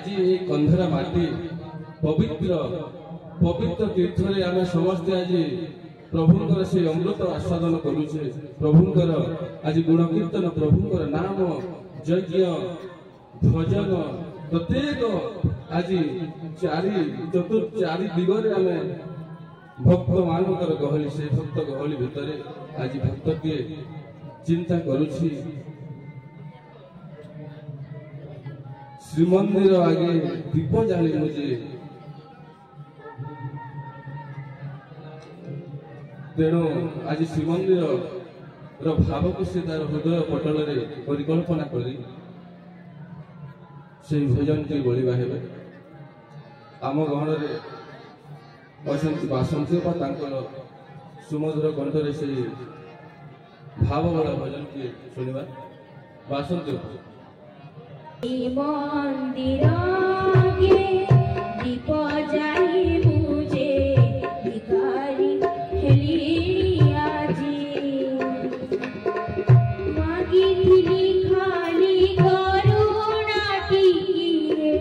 आज ये कंधरा माटी पवित्र पवित्र तीर्थ रे आमे समस्त आज प्रभुंकर से अमृत आस्वादन करुचे। प्रभुंकर आज गुण कीर्तन प्रभुंकर नाम यज्ञ भजन प्रत्येक आज चारि दिगरे आमे भक्त मानकर गहली से भक्त गहली भितर आज भक्त के चिंता करुछि। श्रीमंदिर आगे दीप जाली मुझे तेणु आज श्रीमंदिर भाव को से तार हृदय पटल परिकल्पना करी से भजन के बोलिबा हेबे। आम गहन बासंती सुमधुर कंठरे से भाव वाला भजन के सुनिबा बासंती मंदिर के दीप जाई मुझे भिखारी हेली आजी मागिथिली खाली करुणा टिकिए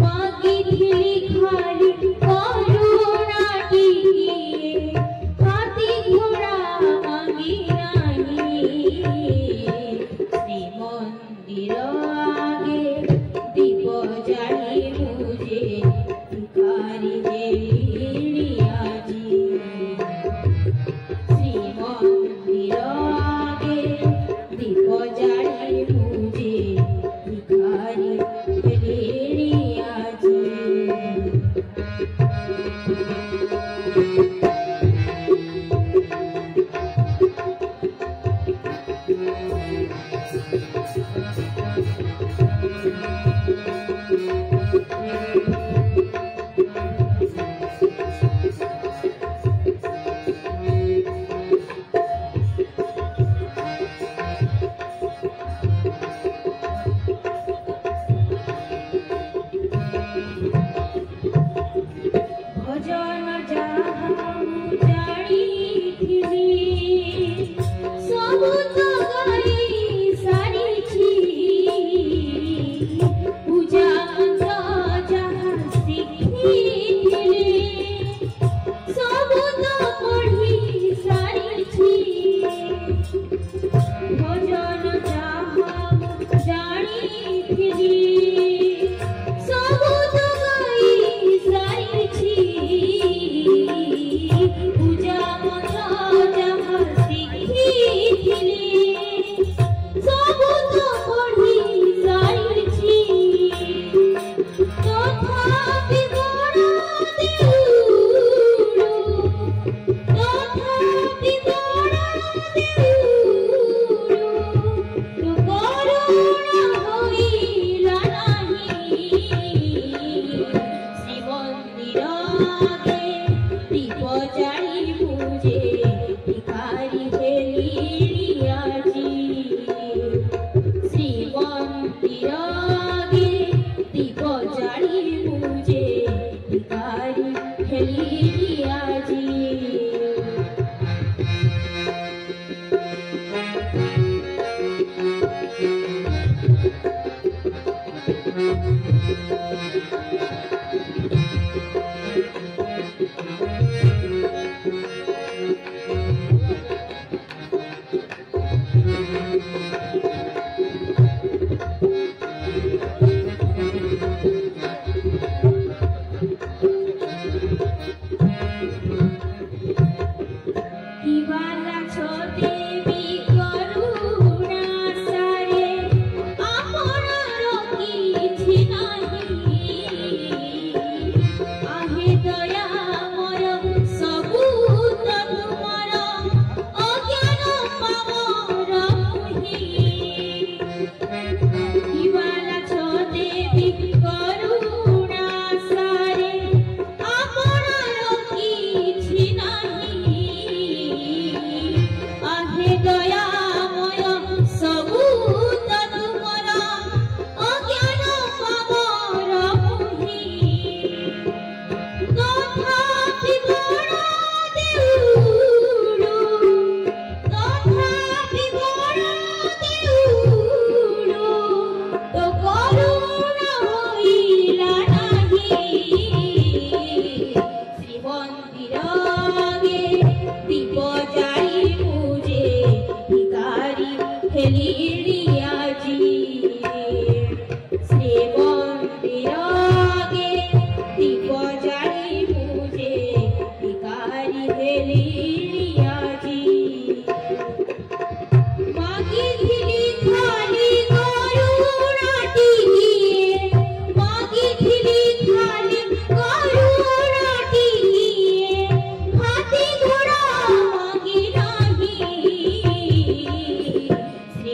मागिथिली खाली करुणा टिकिए हाथी घोड़ा मांगी नहीं श्री मंदिर दीप जाली मुझे भिखारी हेली आजी श्री मंदिर आगे दीप जाली मुझे भिखारी हेली आजी।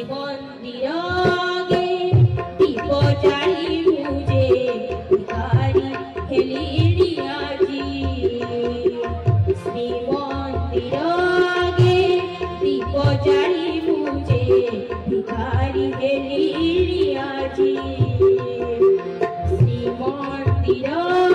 ମନ୍ଦିର ଆଗେ ଦୀପ ଜାଳି ମୁଁ ଯେ ଭିକାରୀ ହେଲିଣି ଆଜି। ଶ୍ରୀମନ୍ଦିର ଆଗେ ଦୀପ ଜାଳି ମୁଁ ଯେ ଭିକାରୀ ହେଲିଣି ଆଜି। ଶ୍ରୀମନ୍ଦିର